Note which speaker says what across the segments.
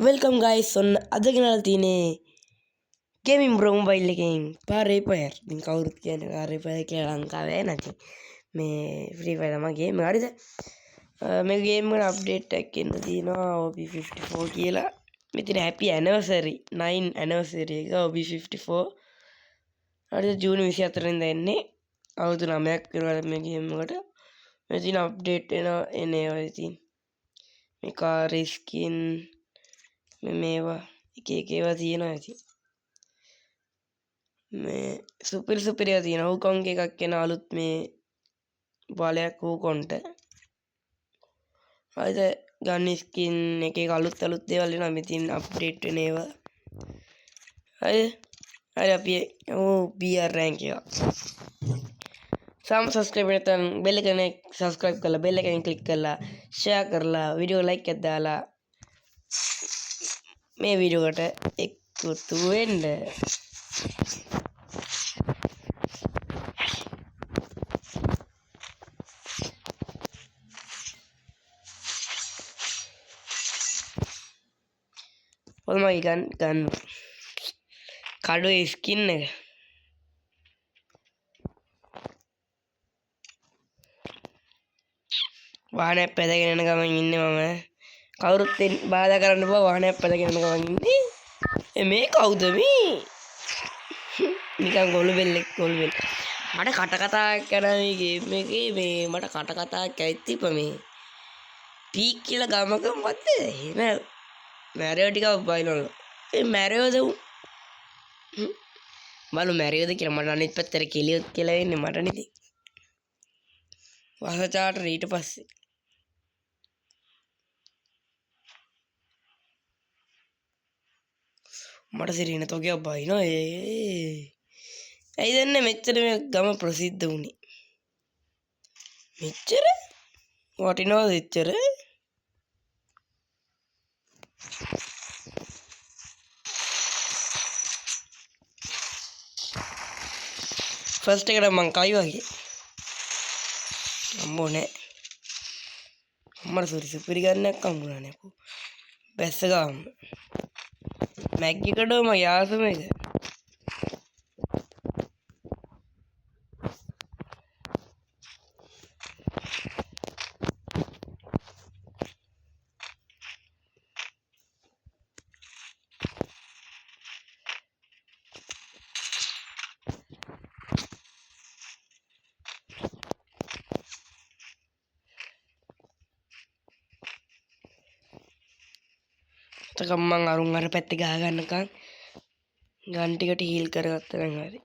Speaker 1: Welcome guys on අද ගෙනල්ලා තියෙන්නේ gaming bro mobile එකෙන් පාරේ පයර්. ඉතින් කවුරුත් කියන්නේ පාරේ පයර් කියලා ලංකාවේ නැති. මේ free fire තමයි ගේම් එක. හරිද? මේ ගේම් එකට අප්ඩේට් එකක් එන්න තියෙනවා OB54 කියලා. මෙතන happy anniversary 9 anniversary එක OB54. හරිද? ජූනි 24 වෙනිදා එන්නේ. අවුරුදු 9ක් වෙනවා මේ ගේම් එකට. මෙතන අප්ඩේට් එන්නේ ඔය ඉතින්. මේ කාර් ස්කින් මේවා එක ඒවා තියෙනවා ඉතින් මේ සුපිරි ඒවා තියෙනවා හූකොන් එකක් එන අලුත් මේ බලයක් හූකොන්ට හරිද ගන් ස්කින් එක අලුත් දේවල් එනවා මෙතින් අප්ඩේට් වෙන ඒවා හරි අපි BR රෑන්ක් එක සබස්ක්‍රයිබ් නැත්නම් බෙල් එකෙන් සබස්ක්‍රයිබ් කරලා බෙල් එකෙන් ක්ලික් කරලා ෂෙයා කරලා වීඩියෝ ලයික් එකක් දාලා මේ වීඩියෝ එකට එකතු වෙන්න ඔල්මයි ගන්න කඩුවේ ස්කින් එක වාහනයක් පැදගෙන යන ගමන් ඉන්නේ මම කවුරුත් බාධා කරන්න බෑ වාහනයක් පැදගෙන යන ගමන් ඉන්නේ මේ කවුද මේ නිකන් ගොළු බෙල්ලෙක් මට කට කතා කරන මේ ගේම් එකේ මේ මට කට කතා කැයිතිප මේ පීක් කියලා ගමක මත එහෙම මැරයෝ ටිකක් බයිනවලු ඒ මැරයෝද බලු මැරයෝද කියලා මට අනිත් පැත්තට කෙලියොත් කියලා වෙන්නේ මට නෙති වහචාට ඊට පස්සේ මට සිරින තෝගයක් බයිනෝ ඇයි දන්නේ මෙච්චර මේ ගම ප්‍රසිද්ධ වුණේ මෙච්චර වටිනවද එච්චර ෆස්ට් එකට මං කයි වගේ අම්මෝ නෑ අම්මට සුපිරි ගන්නක් හම්බුණා නේ අපෝ බැස්ස ගාම මැග්ගි කඩෝ මගේ ආසම එක තකම් මං අරුන් අර පැත්තේ ගහ ගන්නකම් ගන් ටිකට හීල් කරගත්තා නම් හරි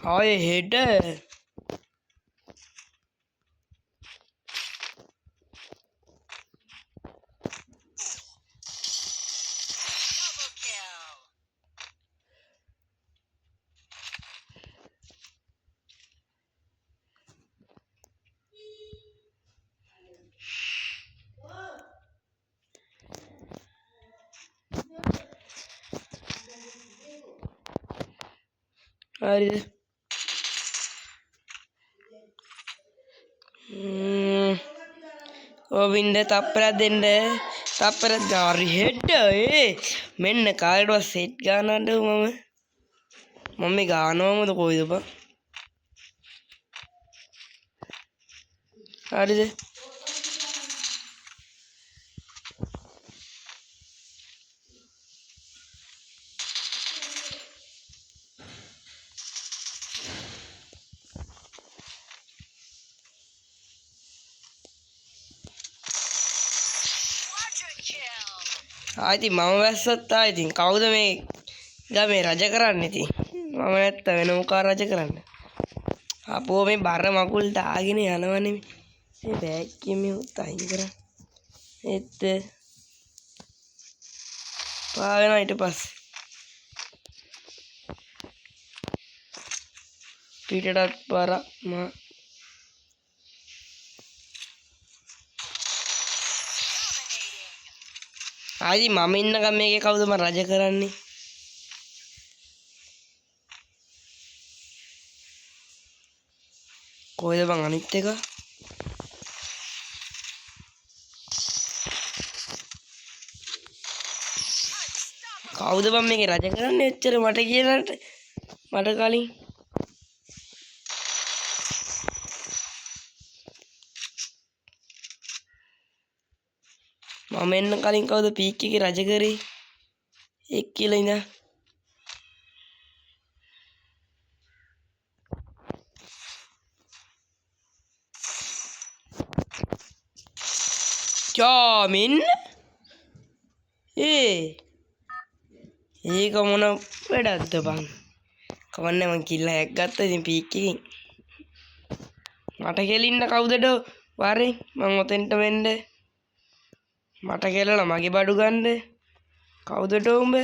Speaker 1: ආයේ හෙඩ හරිද ඔබින්ද තප්පරක් දෙන්න තප්පරක් ගාරි හෙඩ මෙන්න කාලේටවත් සෙට් ගන්නද මම මේ ගානවමද කොයිද බං හරිද ආයිති මම වැස්සත් ආයිතින් කවුද මේ ගමේ රජ කරන්නේ ඉතින් මම නැත්ත වෙන මොකා රජ කරන්න අපෝ මේ බර මකුල් දාගෙන යනවනේ මේ බෑග් එකේ උත් අයින් කරා එත් පාවෙනවා ඊට පස්සේ පිටටත් බර ආදි මම ඉන්නකම් මේකේ කවුද මම රජ කරන්නේ? කොහෙද බං අනිත් එක? කවුද බං මේකේ රජ කරන්නේ එච්චර මට කියලාට මට කලින් මම එන්න කලින් කවුද පීක් එකේ රජ කරේ? එක් කියලා ඉඳන් චාමින් ඒක මොන වැඩක්ද බං? කවන්නේ මං කිල්ලා හැක් ගත්තා ඉතින් පීක් එකකින් මට කෙලින්න කවුදට වරේ මං ඔතෙන්ට වෙන්න මට කෙලලා මගේ බඩු ගන්න කවුදට උඹ?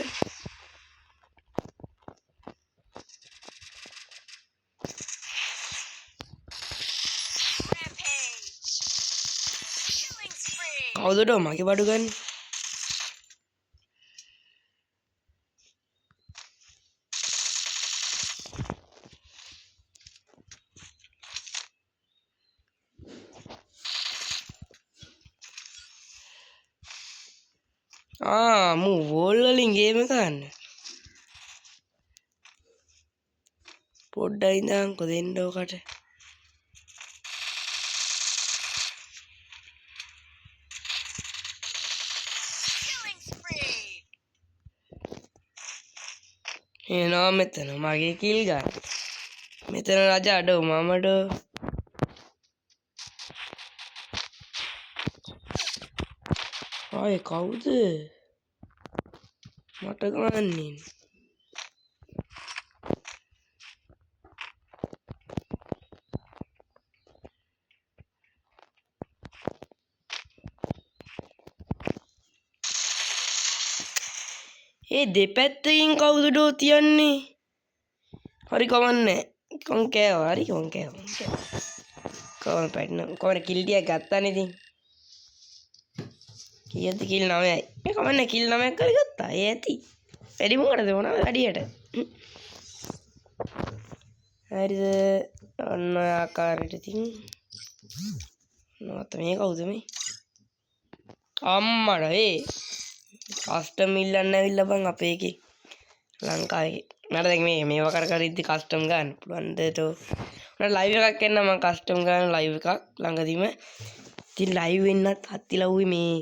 Speaker 1: කවුදට මගේ බඩු ගන්න? මූ වෝල් වලින් ගේම ගන්න පොඩ්ඩයි ඉඳන්කො දෙන්න ඔකට එනවා මෙතන මගේ කිල් ගන්න මෙතන රජ අඩෝ මමට ආයේ කවුද මට ගන්නේ? ඒ දෙපැත්තකින් කවුදටෝ තියන්නේ? හරි කවන්නේ කොන් කෑවා හරි කොන් කෑවා කොන් පැටන කොන කිල් ටිකක් ගත්තානේ ඉතින් කීයද කිල් 9යි මේ කවන්නේ කිල් 9ක් කරි ගත්තා ඒ ඇති වැඩි මොකටද මොනවද වැඩියට හරිද ඔන්න ආකාරයට ඉතින් නෝත මේ කවුද මේ අම්මඩ කස්ටම් ඉල්ලන්න ඇවිල්ලා බං අපේ එකේ ලංකාවේ මට දැන් මේවා කර ඉද්දි කස්ටම් ගන්න පුළුවන්ද තෝ මට ලයිව් එකක් එන්න මම කස්ටම් ගන්න ලයිව් එකක් ළඟදීම ඉතින් ලයිව් වෙන්නත් හත්තිලව්වේ මේ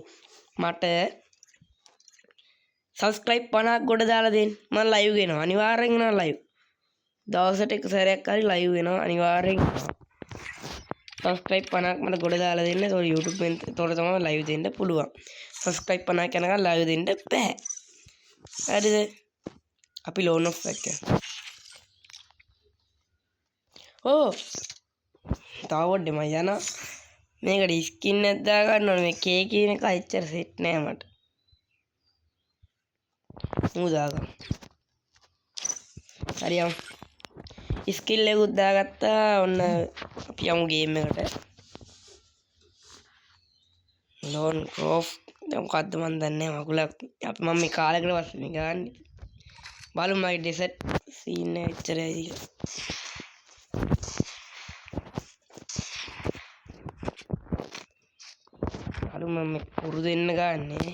Speaker 1: මට සබස්ක්‍රයිබ් 50ක් ගොඩ දාලා දෙන්න මම ලයිව් වෙනවා අනිවාර්යෙන් වෙනවා ලයිව් දවසට එක සැරයක් හරි ලයිව් වෙනවා අනිවාර්යෙන් සබස්ක්‍රයිබ් 50ක් මට ගොඩ දාලා දෙන්න ඒතකොට YouTube එකෙන් ඒතකොට තමයි ලයිව් දෙන්න පුළුවන් සබස්ක්‍රයිබ් 50ක් යනකම් ලයිව් දෙන්න බෑ හරිද අපි ලෝන් ඔෆ් එක ඕ තව පොඩ්ඩේ මම යනවා මේකට ස්කින් එකක් දා ගන්න ඕනේ මේ කේ කියන එක ඇච්චර සෙට් නෑ මට මූ දාගන්න හරියම් ස්කිල් එකකුත් දාගත්තා ඔන්න අපි යමු ගේම් එකට ලෝන් ක්‍රෝෆ් මොකද්ද මන් දන්නේ මකුලක් අපි මම මේ කාලෙකට පස්සේ මේ ගන්නේ බලමු මගේ ඩෙසර්ට් සීන් එක එච්චරයි බලමු මම පුරු දෙන්න ගන්නේ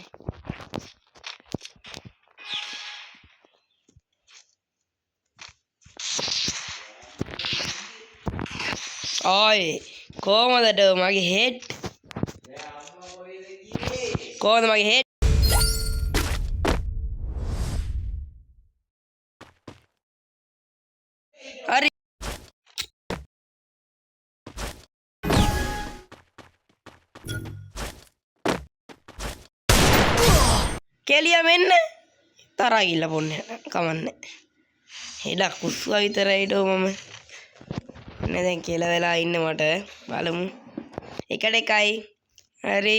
Speaker 1: ආයේ කොහමද මගේ හෙඩ් කොහමද මගේ හෙඩ් හරි කෙලිය මෙන්න තරහා ගිල්ල පොන්නේ කමන්නේ හෙඩක් කුස්වා විතරයිඩෝ මම නේ දැන් කියලා වෙලා ඉන්න මට බලමු එකට එකයි හරි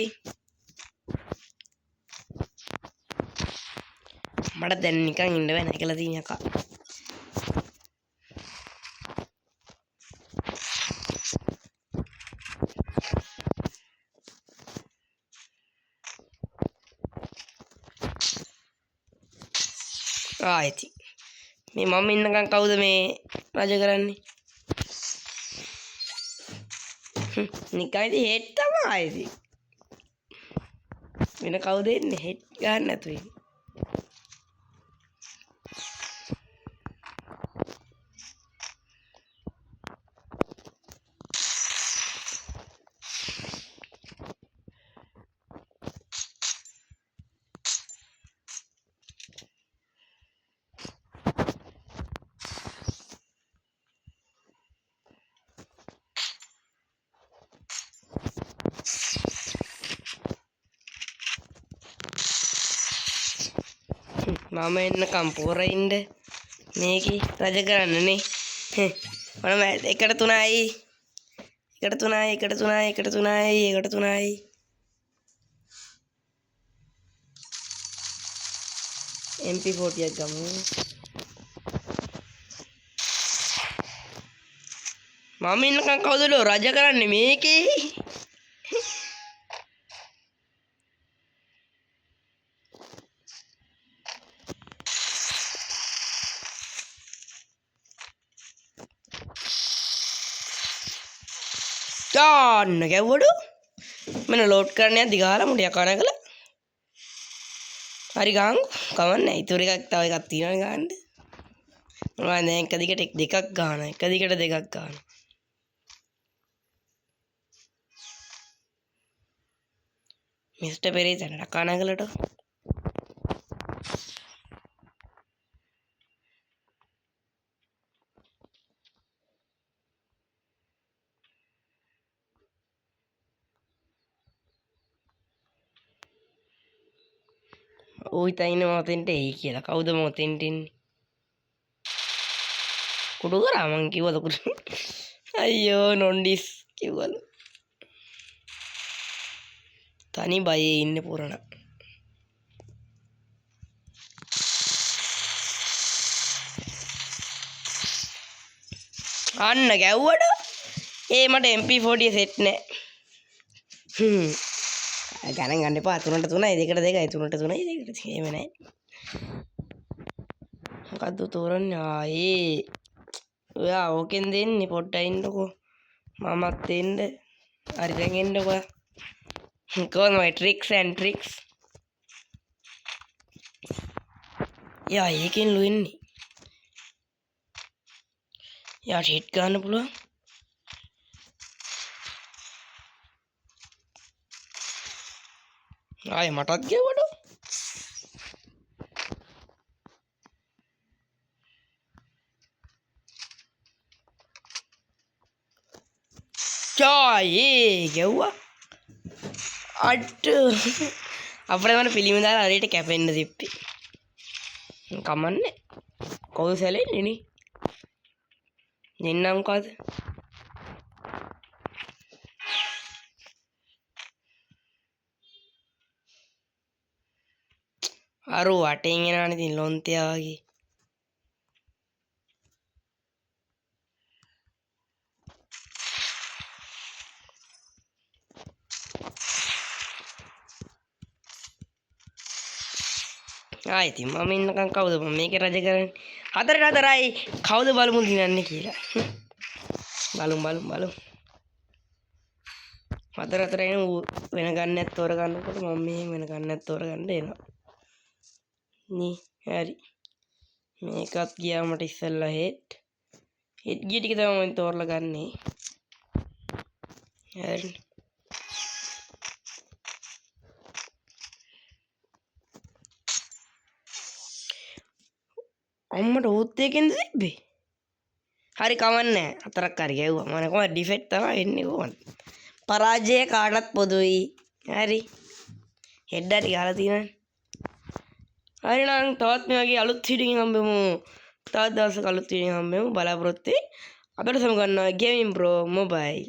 Speaker 1: මට දැන් නිකන් ඉන්න බෑ නැකලා තියෙන එකා ආයිති මේ මම ඉන්නකම් කවුද මේ රජ කරන්නේ නිකයිද හෙට් තමයි ආයිති වෙන කවුද එන්නේ හෙට් ගන්න නැතු වෙන්නේ මම එන්නකම් පොරින්ද මේකේ රජ කරන්නනේ මම 1 3යි MP40 එකක් ගමු මම ඉන්නකම් කවුදලෝ රජ කරන්නේ මේකේ දාන්න ගැව්වඩු මම ලෝඩ් කරන්න යද්දි ගහලා මුඩියක් කන කළා හරි ගහමු කවන්නේ ඉතුරු එකක් තව එකක් තියෙනවා ගන්න මම දැන් එක දිගට දෙකක් ගන්නවා එක දිගට දෙකක් ගන්නවා මිස්ටර් පෙරේසට කන කළට ඌයි තයින මොතෙන්ට එයි කියලා කවුද මොතෙන්ට ඉන්නේ කුඩු කරා මං කිව්වද කුඩු අයියෝ නොන්ඩිස් කිව්වලු තනි බයේ ඉන්න පුරණ අන්න ගැව්වට ඒ මට MP40 සෙට් නෑ ගණන් ගන්න එපා 3ට 3යි 2ට 2යි 3ට 3යි 2ට එහෙම නෑ මොකද්ද තෝරන්නේ ආයේ ඔයා ඕකෙන් දෙන්නේ පොඩ්ඩක් ඉන්නකෝ මමත් දෙන්න හරි දැන් එන්නකෝ කොහොමද ට්‍රික්ස් ඇන්ඩ් ට්‍රික්ස් යා ඒකෙන් ලුවෙන්නේ යාට හිට් ගන්න පුළුවන් ආයේ මටත් ගෙවඩ චායේ ගෙව්වා අට අපේ මන පිළිම දාලා හරියට කැපෙන්න තිබ්බේ කමන්නේ කවුද සැලෙන්නේ නේ දෙන්නම් මොකද අර වටෙන් එනවනේ ඉතින් ලොන්තියා වගේ ආයි ඉතින් මම ඉන්නකම් කවුද මම මේකේ රජ කරන්නේ 4ට 4යි කවුද බලමු දිනන්නේ කියලා බලමු 4 4යිනේ වෙන ගන්නත් තෝර ගන්නකොට මම මේ වෙන ගන්නත් තෝර ගන්න එනවා නේ හරි මේකත් ගියා මට ඉස්සෙල්ලා හෙට් ගිය ටික තමයි මම තෝරලා ගන්නේ හරි අම්මට ඌත් එකෙන්ද තිබ්බේ හරි කවන්නේ 4ක් හරි ගැව්වා මම කොහොමද ඩිෆෙක්ට් තමයි එන්නේ කොහොමද පරාජය කාටත් පොදුයි හරි හෙඩ් හරි ගහලා තියෙනවනේ හරි නම් තවත් මේ වගේ අලුත් වීඩියෝ එකකින් හම්බෙමු තවත් දවසක අලුත් වීඩියෝ එකකින් හම්බෙමු බලාපොරොත්තු වෙයි අපිට සමු ගන්නවා ගේමින් ප්‍රෝ මොබයිල්